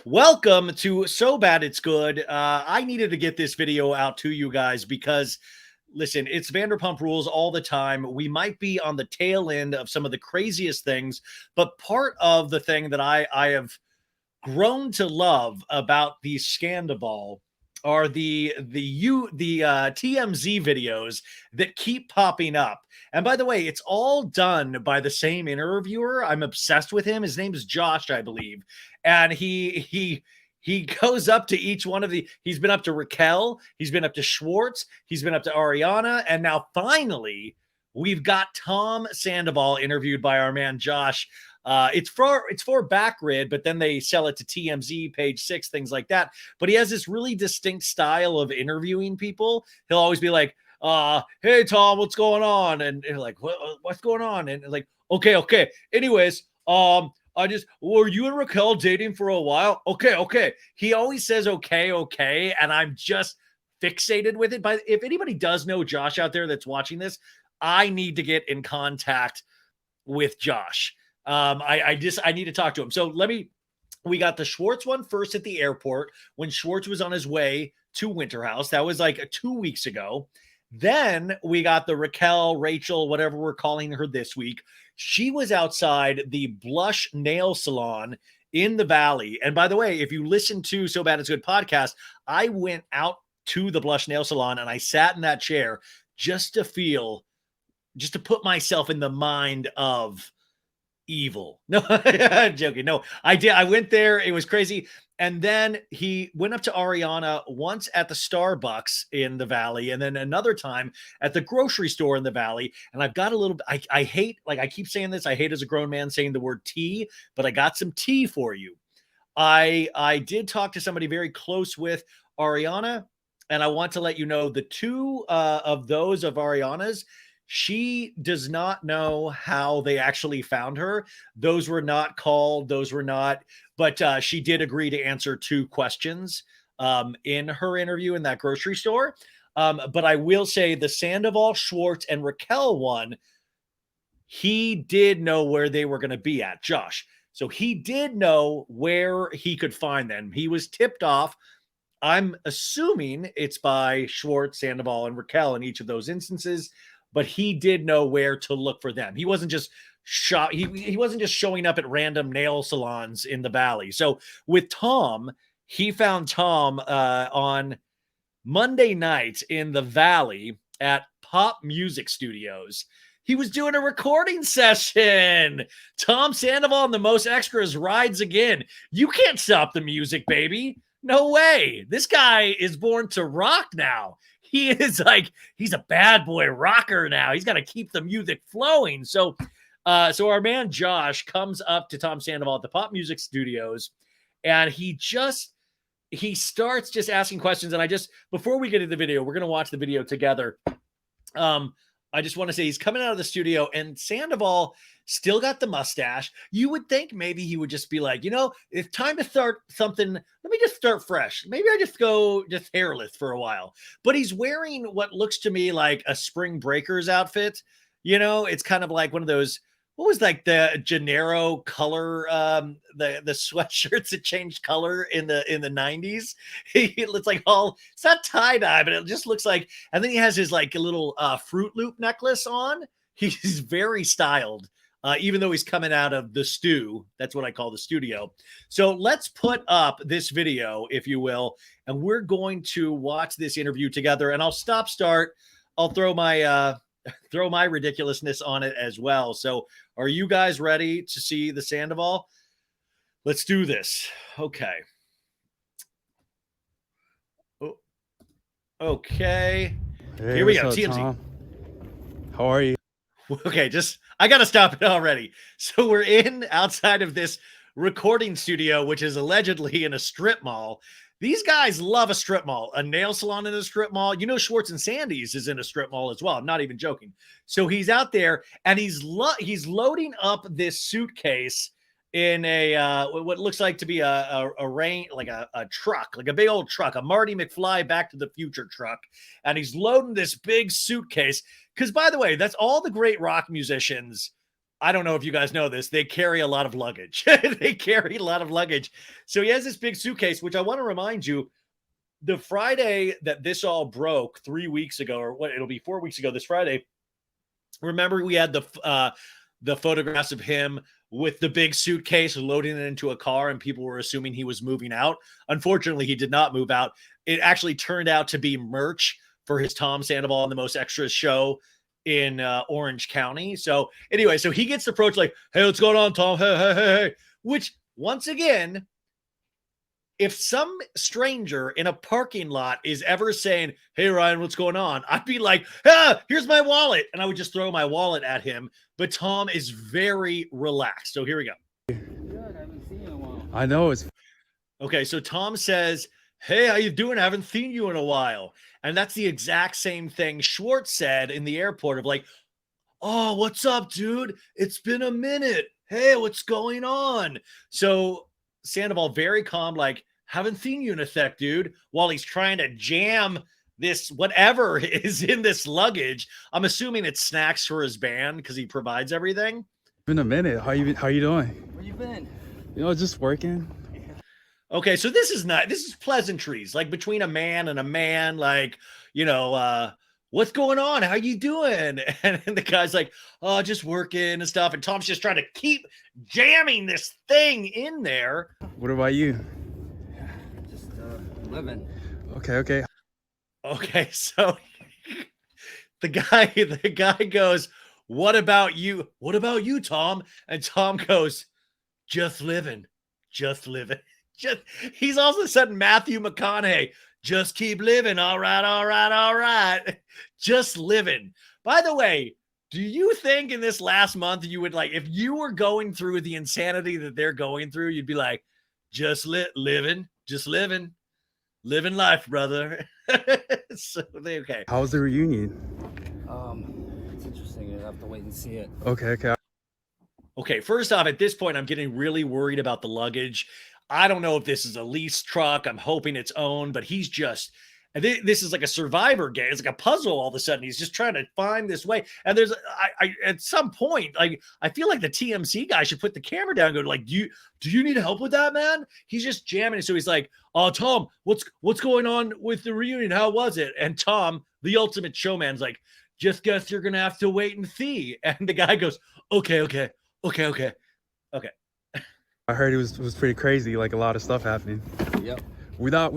Welcome to So Bad It's Good. I needed to get this video out to you guys because, listen, it's Vanderpump Rules all the time. We might be on the tail end of some of the craziest things, but part of the thing that I have grown to love about the Sandoval are the TMZ videos that keep popping up. And by the way, it's all done by the same interviewer. I'm obsessed with him. His name is Josh, I believe. And he goes up to each one of he's been up to Raquel, he's been up to Schwartz, he's been up to Ariana, and now finally we've got Tom Sandoval interviewed by our man Josh. It's for Backrid, but then they sell it to TMZ, Page 6, things like that. But he has this really distinct style of interviewing people. He'll always be like, hey, Tom, what's going on? And they're like, what's going on? And like, okay. Anyways, were you and Raquel dating for a while? Okay. He always says, okay. And I'm just fixated with it. But if anybody does know Josh out there that's watching this, I need to get in contact with Josh. I need to talk to him. So we got the Schwartz one first at the airport when Schwartz was on his way to Winter House. That was like 2 weeks ago. Then we got the Rachel, whatever we're calling her this week. She was outside the Blush Nail Salon in the Valley. And by the way, if you listen to So Bad It's Good podcast, I went out to the Blush Nail Salon and I sat in that chair just to put myself in the mind of evil. No, I'm joking. No, I did. I went there. It was crazy. And then he went up to Ariana once at the Starbucks in the Valley, and then another time at the grocery store in the Valley. And I've got a little, I hate, like I keep saying this, I hate as a grown man saying the word tea, but I got some tea for you. I did talk to somebody very close with Ariana, and I want to let you know the two of those of Ariana's, she does not know how they actually found her. Those were not called. But she did agree to answer 2 questions in her interview in that grocery store. But I will say the Sandoval, Schwartz, and Raquel one, he did know where they were going to be at, Josh. So he did know where he could find them. He was tipped off. I'm assuming it's by Schwartz, Sandoval, and Raquel in each of those instances. But he did know where to look for them. He wasn't just he wasn't just showing up at random nail salons in the Valley. So with Tom, he found Tom on Monday night in the Valley at Pop Music Studios. He was doing a recording session. Tom Sandoval and the Most Extras rides again. You can't stop the music, baby. No way. This guy is born to rock now. He is like, he's a bad boy rocker now. He's got to keep the music flowing. So our man Josh comes up to Tom Sandoval at the Pop Music Studios, and he starts just asking questions. And before we get into the video, we're going to watch the video together. I just want to say he's coming out of the studio, and Sandoval still got the mustache. You would think maybe he would just be like, it's time to start something. Let me just start fresh. Maybe I just go hairless for a while. But he's wearing what looks to me like a Spring Breakers outfit. It's kind of like one of those, what was like the Gennaro color, the sweatshirts that changed color in the 90s. It's like it's not tie-dye, but it just looks like, and then he has his like a little Fruit Loop necklace on. He's very styled. Even though he's coming out of the stew. That's what I call the studio. So let's put up this video, if you will, and we're going to watch this interview together. And I'll start. I'll throw my ridiculousness on it as well. So are you guys ready to see the Sandoval? Let's do this. Okay. Oh, okay. Hey, here we go. up, TMZ. Tom? How are you? Okay, I got to stop it already. So we're outside of this recording studio, which is allegedly in a strip mall. These guys love a strip mall, a nail salon in a strip mall. Schwartz and Sandy's is in a strip mall as well. I'm not even joking. So he's out there, and he's loading up this suitcase in a what looks like to be a truck, like a big old truck, a Marty McFly Back to the Future truck. And he's loading this big suitcase. Because, by the way, that's all the great rock musicians I don't know if you guys know this. They carry a lot of luggage. They carry a lot of luggage. So he has this big suitcase, which I want to remind you, the Friday that this all broke 3 weeks ago, or what, it'll be 4 weeks ago this Friday. Remember, we had the photographs of him with the big suitcase loading it into a car, and people were assuming he was moving out. Unfortunately, he did not move out. It actually turned out to be merch for his Tom Sandoval and the Most Extras show in Orange County. So anyway, so he gets approached like, hey, what's going on, Tom? Hey. Which, once again, if some stranger in a parking lot is ever saying, hey, Ryan, what's going on? I'd be like, here's my wallet. And I would just throw my wallet at him. But Tom is very relaxed. So here we go. Good, I haven't seen you in a while. I know it's Okay, so Tom says, hey, how you doing? I haven't seen you in a while. And that's the exact same thing Schwartz said in the airport of like, oh, what's up, dude? It's been a minute. Hey, what's going on? So Sandoval very calm, like, haven't seen you in a sec, dude, while he's trying to jam this whatever is in this luggage. I'm assuming it's snacks for his band because he provides everything. been a minute. How you doing? Where you been? You know, just working. Okay, so this is pleasantries, like between a man and a man, like, you know, what's going on? How you doing? And the guy's like, oh, just working and stuff. And Tom's just trying to keep jamming this thing in there. What about you? Just living. Okay. Okay, so the guy goes, what about you? What about you, Tom? And Tom goes, just living. He's all of a sudden Matthew McConaughey. Just keep living. All right. Just living. By the way, do you think in this last month you would, like, if you were going through the insanity that they're going through, you'd be like, just living life, brother. So okay. How was the reunion? It's interesting. You'll have to wait and see it. Okay, first off, at this point, I'm getting really worried about the luggage. I don't know if this is a lease truck. I'm hoping it's owned, but he's just, this is like a survivor game. It's like a puzzle all of a sudden. He's just trying to find this way. And there's, I at some point, like, I feel like the TMC guy should put the camera down and go like, do you need help with that, man? He's just jamming. So he's like, oh, Tom, what's going on with the reunion? How was it? And Tom, the ultimate showman's like, just guess you're going to have to wait and see. And the guy goes, okay. I heard it was pretty crazy, like a lot of stuff happening. Yep. Without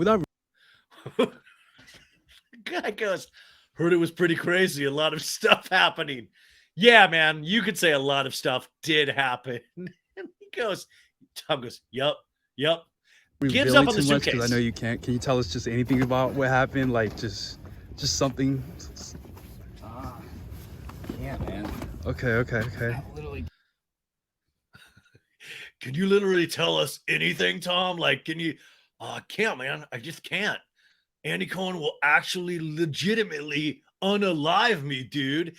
Guy goes, heard it was pretty crazy. A lot of stuff happening. Yeah, man, you could say a lot of stuff did happen. And Tom goes, yup. Gives up on the suitcase. Because I know you can't. Can you tell us just anything about what happened? Like just something. Yeah, man. Okay. Literally. Can you literally tell us anything, Tom? Like, can you? I can't, man. I just can't. Andy Cohen will actually legitimately unalive me, dude.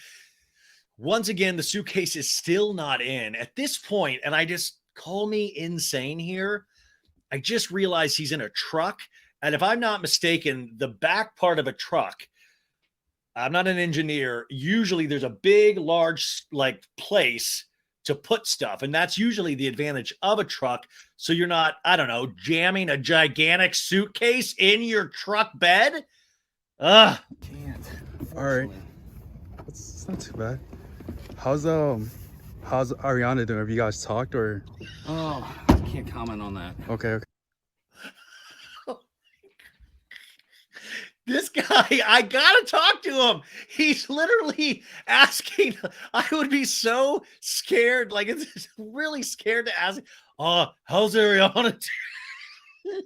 Once again, the suitcase is still not in. At this point, and I just, call me insane here, I just realized he's in a truck. And if I'm not mistaken, the back part of a truck, I'm not an engineer, usually there's a big, large, like, place to put stuff. And that's usually the advantage of a truck. So you're not, I don't know, jamming a gigantic suitcase in your truck bed. Can't. All right. It's not too bad. How's Ariana doing? Have you guys talked or? Oh, I can't comment on that. Okay. This guy, I gotta talk to him. He's literally asking. I would be so scared. Like, it's really scared to ask. How's Ariana doing?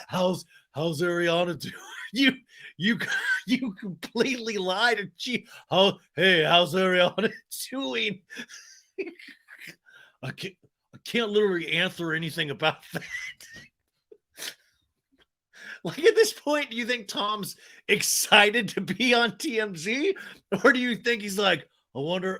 How's Ariana doing? You completely lied. And hey, how's Ariana doing? I can't literally answer anything about that. Like, at this point, do you think Tom's excited to be on TMZ? Or do you think he's like, I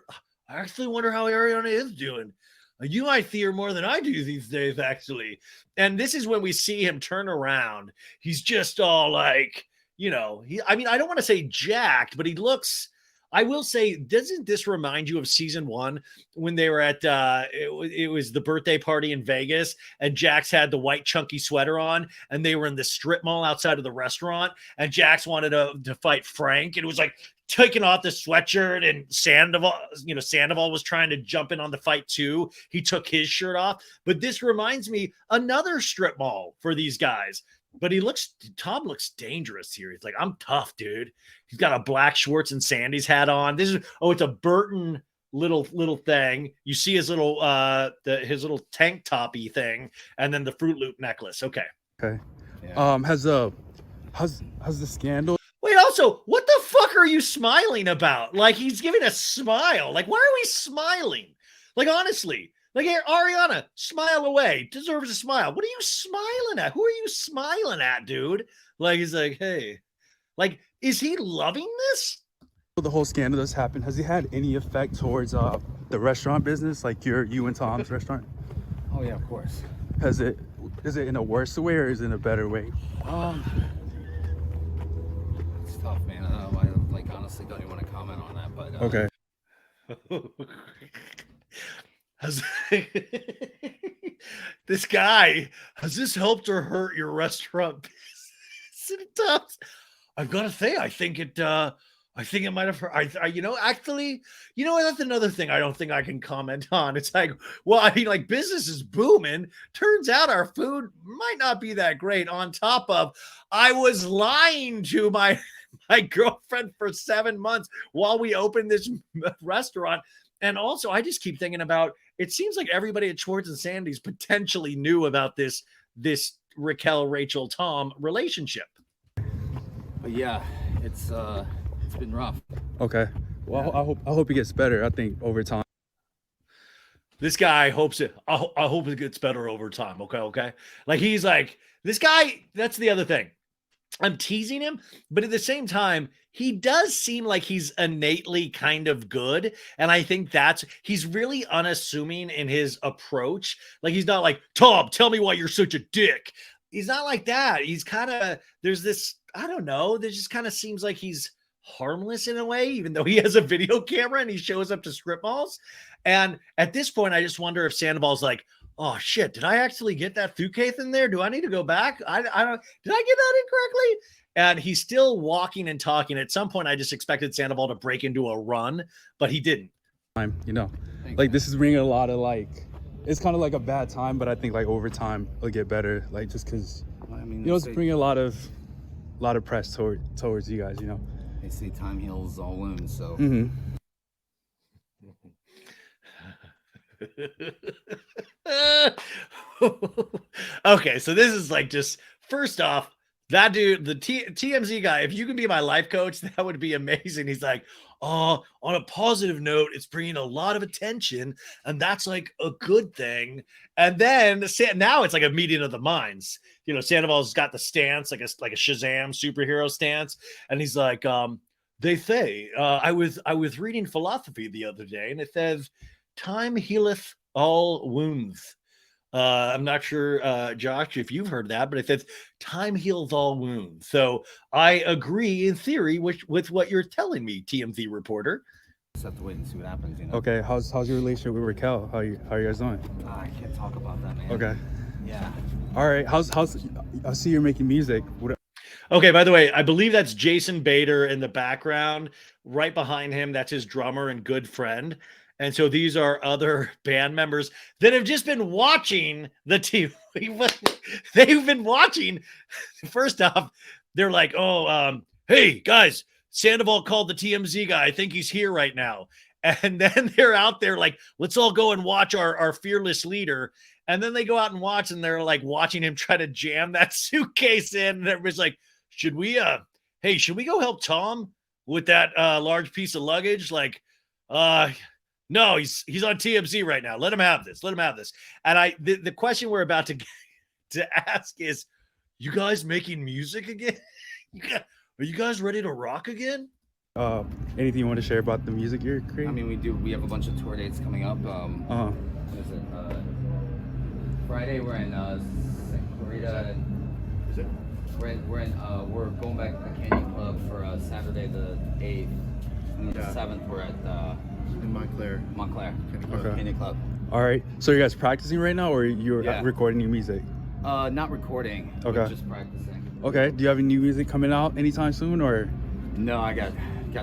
actually wonder how Ariana is doing. You might see her more than I do these days, actually. And this is when we see him turn around. He's just all like, you know, I don't want to say jacked, but he looks, I will say, doesn't this remind you of season 1 when they were at it was the birthday party in Vegas and Jax had the white chunky sweater on and they were in the strip mall outside of the restaurant and Jax wanted to fight Frank and it was like taking off the sweatshirt and Sandoval was trying to jump in on the fight too. He took his shirt off, but this reminds me another strip mall for these guys. But Tom looks dangerous here. He's like, I'm tough, dude. He's got a black Schwartz and Sandy's hat on. It's a Burton little thing. You see his little his little tank toppy thing, and then the Fruit Loop necklace. Okay. Yeah. Has the scandal? Wait, also, what the fuck are you smiling about? Like he's giving a smile. Like, why are we smiling? Like, honestly. Like, hey, Ariana, smile away. Deserves a smile. What are you smiling at? Who are you smiling at, dude? Like, he's like, hey. Like, is he loving this? The whole scandal that's happened, has it had any effect towards the restaurant business? Like you and Tom's restaurant? Oh, yeah, of course. Is it in a worse way or is it in a better way? It's tough, man. I honestly don't even want to comment on that, but... Okay. This guy, has this helped or hurt your restaurant business? I've got to say, I think it might have hurt. Actually, that's another thing I don't think I can comment on. It's like, well, I mean, like business is booming. Turns out our food might not be that great. On top of, I was lying to my girlfriend for 7 months while we opened this restaurant. And also, I just keep thinking about, it seems like everybody at Schwartz and Sandy's potentially knew about this Raquel, Rachel, Tom relationship. But yeah, it's been rough. Okay. Well, yeah. I hope it gets better. I think over time. This guy hopes it. I hope it gets better over time. Okay. Like he's like this guy. That's the other thing. I'm teasing him, but at the same time, he does seem like he's innately kind of good. And I think he's really unassuming in his approach. Like he's not like, Tom, tell me why you're such a dick. He's not like that. He's kind of, there's this, I don't know. There just kind of seems like he's harmless in a way, even though he has a video camera and he shows up to strip malls. And at this point, I just wonder if Sandoval's like, oh shit, did I actually get that Fucaith in there? Do I need to go back? I don't, did I get that incorrectly? And he's still walking and talking. At some point, I just expected Sandoval to break into a run, but he didn't. Like this is bringing a lot of it's kind of like a bad time, but I think like over time it'll get better. Like just because, it's bringing a lot of press towards you guys, They say time heals all wounds, so. Mm-hmm. Okay, so this is like just first off, that dude, the TMZ guy, if you can be my life coach, that would be amazing. He's like, oh, on a positive note, it's bringing a lot of attention, and that's like a good thing. And then now it's like a meeting of the minds. Sandoval's got the stance, like a Shazam superhero stance, and he's like, they say, I was reading philosophy the other day, and it says, time healeth all wounds. I'm not sure, Josh, if you've heard that, but it says time heals all wounds. So I agree in theory with what you're telling me, TMZ reporter. Just have to wait and see what happens, Okay, how's your relationship with Raquel? How you guys doing? I can't talk about that, man. Okay. Yeah. All right. How's I see you're making music. Okay, by the way, I believe that's Jason Bader in the background. Right behind him, that's his drummer and good friend. And so these are other band members that have just been watching the team. They've been watching. First off, they're like, hey, guys, Sandoval called the TMZ guy. I think he's here right now. And then they're out there like, let's all go and watch our fearless leader. And then they go out and watch, and they're like watching him try to jam that suitcase in. And everybody's like, should we go help Tom with that large piece of luggage? Like, no, he's on TMZ right now. Let him have this. And the question we're about to ask is, you guys making music again? Are you guys ready to rock again? Anything you want to share about the music you're creating? I mean, we have a bunch of tour dates coming up. What is it? Friday we're in Schroeder. Is it? We're going back to the Canyon Club for Saturday the 8th. And the 7th, we're at in Montclair. Okay. Penny Club. All right. So you guys practicing right now, or you're recording new music? Not recording. Okay. We're just practicing. Okay. Do you have any new music coming out anytime soon, or? No, I got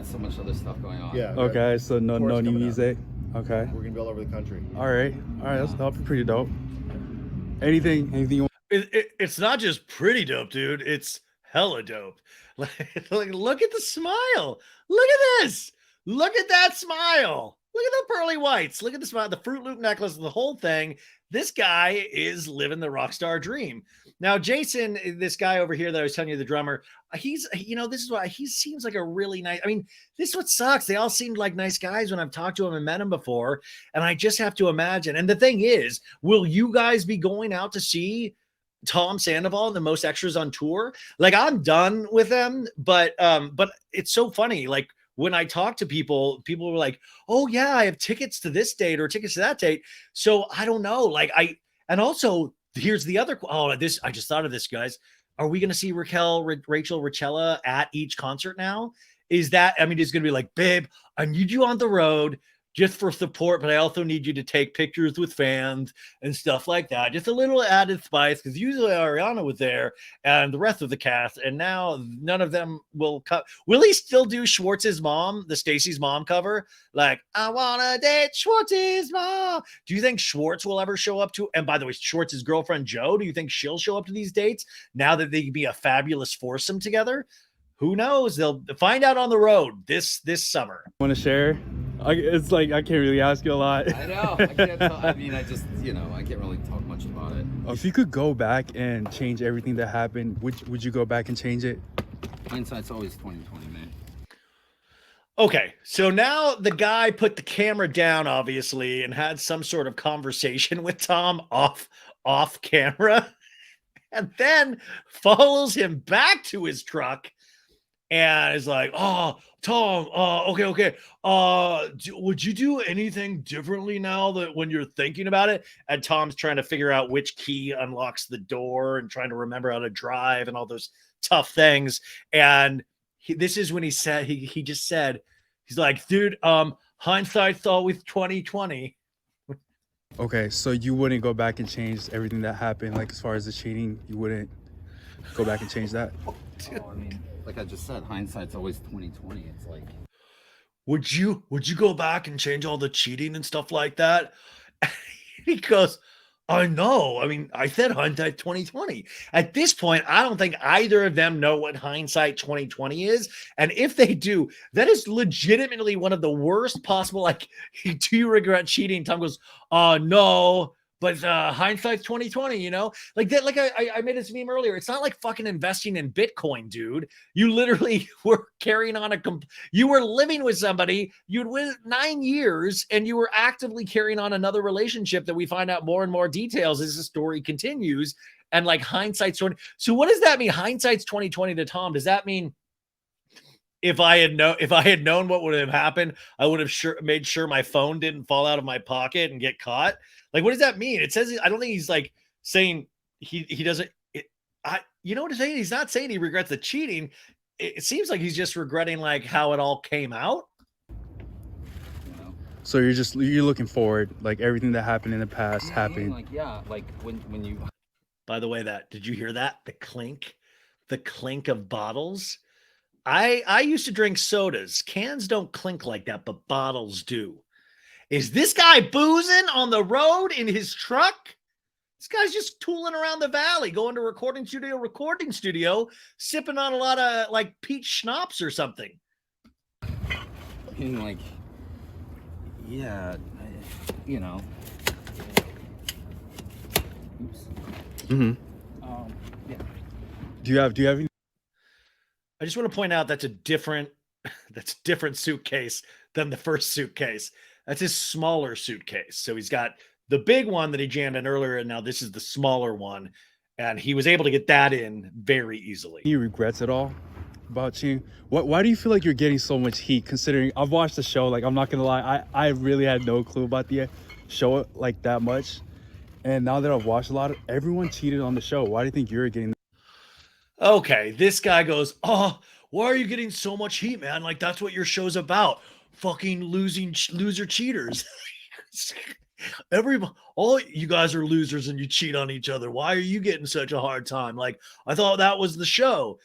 so much other stuff going on. Yeah. Okay. So no new music. Okay. We're gonna be all over the country. All right. That'll be pretty dope. Anything you want? It's not just pretty dope, dude. It's hella dope. Like, look at the smile. Look at this. Look at that smile. Look at the pearly whites. Look at the smile, the Fruit Loop necklace, the whole thing. This guy is living the rock star dream. Now, Jason, this guy over here that I was telling you, the drummer, he's, this is why he seems like a really nice, this is what sucks. They all seemed like nice guys when I've talked to him and met him before. And I just have to imagine. And the thing is, will you guys be going out to see Tom Sandoval and the Most Extras on tour? Like, I'm done with them, but it's so funny. Like, when I talk to people were like, oh yeah, I have tickets to this date or tickets to that date. So I don't know. And also here's the other, I just thought of this, guys. Are we going to see Rachel Richella at each concert now? Is that, it's going to be like, babe, I need you on the road just for support, but I also need you to take pictures with fans and stuff like that. Just a little added spice, because usually Ariana was there and the rest of the cast, and now none of them will cut. Will he still do Schwartz's mom, the Stacy's mom cover? Like, I want to date Schwartz's mom. Do you think Schwartz will ever show up to, and by the way, Schwartz's girlfriend, Joe, do you think she'll show up to these dates now that they can be a fabulous foursome together? Who knows? They'll find out on the road this summer. Want to share? It's like I can't really ask you a lot. I know. I can't tell. I just, I can't really talk much about it. If you could go back and change everything that happened, would you go back and change it? Hindsight's always 20/20, man. Okay, so now the guy put the camera down, obviously, and had some sort of conversation with Tom off camera, and then follows him back to his truck and is like, oh, Tom, okay. Would you do anything differently now that when you're thinking about it? And Tom's trying to figure out which key unlocks the door and trying to remember how to drive and all those tough things. And this is when he said, he just said, he's like, dude, hindsight's always 20/20. Okay, so you wouldn't go back and change everything that happened, like as far as the cheating, you wouldn't go back and change that? Like I just said, hindsight's always 20/20. It's like, would you go back and change all the cheating and stuff like that? He goes, I know. I said hindsight 20/20. At this point, I don't think either of them know what hindsight 20/20 is. And if they do, that is legitimately one of the worst possible, like, do you regret cheating? Tom goes, no. But hindsight's 20/20, like that. Like I made this meme earlier. It's not like fucking investing in Bitcoin, dude. You literally were carrying on you were living with somebody. You'd win 9 years, and you were actively carrying on another relationship that we find out more and more details as the story continues. And like hindsight's 20. So what does that mean? Hindsight's 20/20 to Tom. Does that mean if I had known what would have happened, I would have made sure my phone didn't fall out of my pocket and get caught? Like, what does that mean? It says, I don't think he's like saying he doesn't, you know what he's saying? He's not saying he regrets the cheating. It seems like he's just regretting like how it all came out. So you're looking forward, like everything that happened in the past happened. Like, yeah, like when you. By the way, did you hear that? The clink of bottles. I used to drink sodas. Cans don't clink like that, but bottles do. Is this guy boozing on the road in his truck? This guy's just tooling around the valley, going to recording studio, sipping on a lot of like peach schnapps or something. Like, yeah, Oops. Mm-hmm. Yeah. Do you have any? I just want to point out that's a different suitcase than the first suitcase. That's his smaller suitcase. So he's got the big one that he jammed in earlier, and now this is the smaller one. And he was able to get that in very easily. Any regrets at all about cheating? Why do you feel like you're getting so much heat, considering I've watched the show? Like, I'm not gonna lie, I really had no clue about the show like that much. And now that I've watched everyone cheated on the show. Why do you think you're getting? Okay, this guy goes, oh, why are you getting so much heat, man? Like, that's what your show's about. Fucking loser cheaters. All you guys are losers and you cheat on each other. Why are you getting such a hard time? Like, I thought that was the show.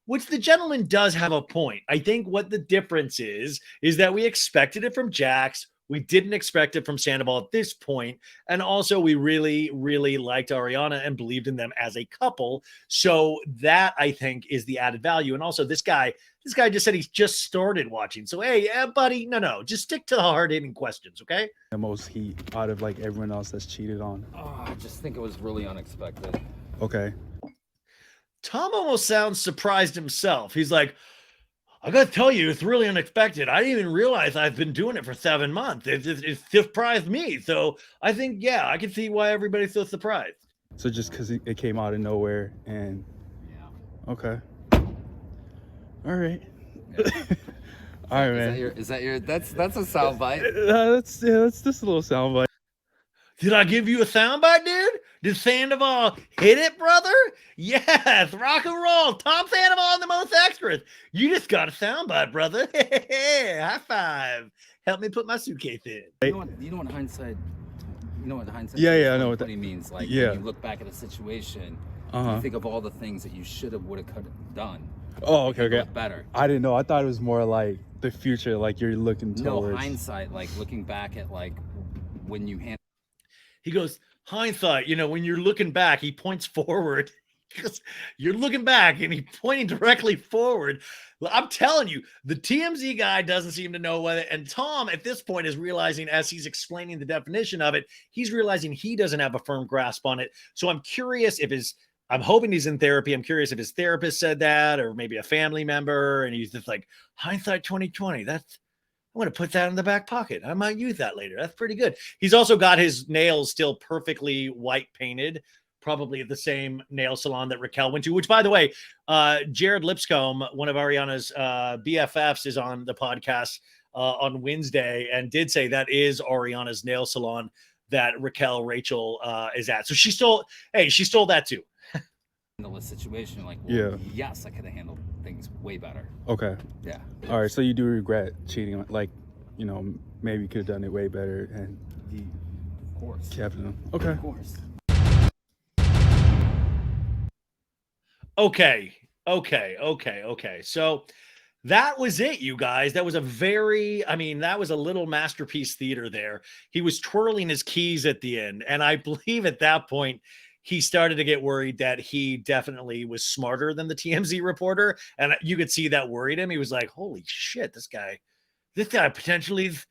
Which the gentleman does have a point. I think what the difference is that we expected it from Jax. We didn't expect it from Sandoval at this point. And also, we really, really liked Ariana and believed in them as a couple. So that, I think, is the added value. And also, this guy just said he's just started watching. So, hey, buddy, no, just stick to the hard-hitting questions, okay? The most heat out of like everyone else that's cheated on. Oh, I just think it was really unexpected. Okay. Tom almost sounds surprised himself. He's like, I got to tell you, it's really unexpected. I didn't even realize I've been doing it for 7 months. It surprised me. So I think, yeah, I can see why everybody's so surprised. So just because it came out of nowhere and... Yeah. Okay. All right. Yeah. All right, man. Is that your that's a soundbite? That's just a little soundbite. Did I give you a soundbite, dude? Did Sandoval hit it, brother? Yes, rock and roll. Tom Sandoval and the most extras. You just got a soundbite, brother. High five. Help me put my suitcase in. You know what hindsight? You know what hindsight? Yeah, I know what that means. Like, yeah. when you look back at a situation, you think of all the things that you should have, would have, could have done. Oh, okay. Better. I didn't know. I thought it was more like the future, like you're looking towards. No, hindsight, like looking back at like when you hand. He goes, hindsight, when you're looking back, he points forward. Because you're looking back and he's pointing directly forward. I'm telling you, the TMZ guy doesn't seem to know whether, and Tom at this point is realizing as he's explaining the definition of it, he's realizing he doesn't have a firm grasp on it. So I'm curious I'm hoping he's in therapy. I'm curious if his therapist said that or maybe a family member. And he's just like, hindsight 2020. I'm going to put that in the back pocket. I might use that later. That's pretty good. He's also got his nails still perfectly white painted, probably at the same nail salon that Raquel went to, which, by the way, Jared Lipscomb, one of Ariana's BFFs, is on the podcast on Wednesday and did say that is Ariana's nail salon that Rachel is at. So she stole that too. Handle a situation like, yes, I could have handled things way better. Okay. Yeah. All right. So you do regret cheating, like, maybe you could have done it way better and of course. Kept them. Okay. Of course. Okay. So that was it, you guys. That was that was a little masterpiece theater there. He was twirling his keys at the end. And I believe at that point, he started to get worried that he definitely was smarter than the TMZ reporter. And you could see that worried him. He was like, holy shit, this guy potentially is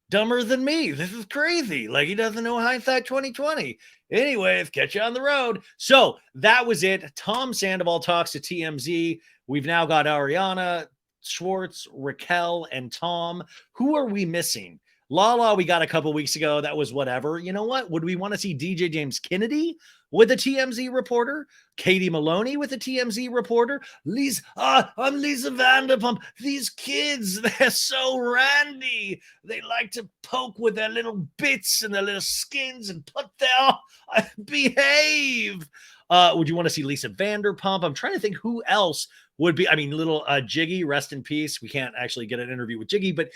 dumber than me. This is crazy. Like, he doesn't know hindsight 2020. Anyways, catch you on the road. So that was it. Tom Sandoval talks to TMZ. We've now got Ariana, Schwartz, Raquel, and Tom. Who are we missing? Lala, we got a couple weeks ago. That was whatever. You know what? Would we want to see DJ James Kennedy with a TMZ reporter? Katie Maloney with a TMZ reporter? I'm Lisa Vanderpump. These kids, they're so randy. They like to poke with their little bits and their little skins and put their behave. Would you want to see Lisa Vanderpump? I'm trying to think who else would be. Little Jiggy, rest in peace. We can't actually get an interview with Jiggy, but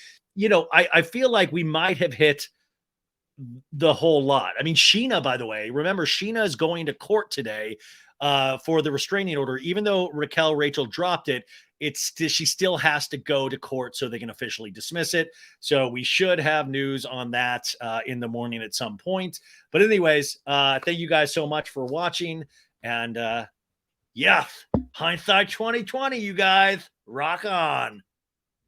I feel like we might have hit the whole lot. Scheana, by the way, remember, Scheana is going to court today for the restraining order. Even though Rachel dropped it, she still has to go to court so they can officially dismiss it. So we should have news on that in the morning at some point. But anyways, thank you guys so much for watching. And hindsight 2020, you guys, rock on.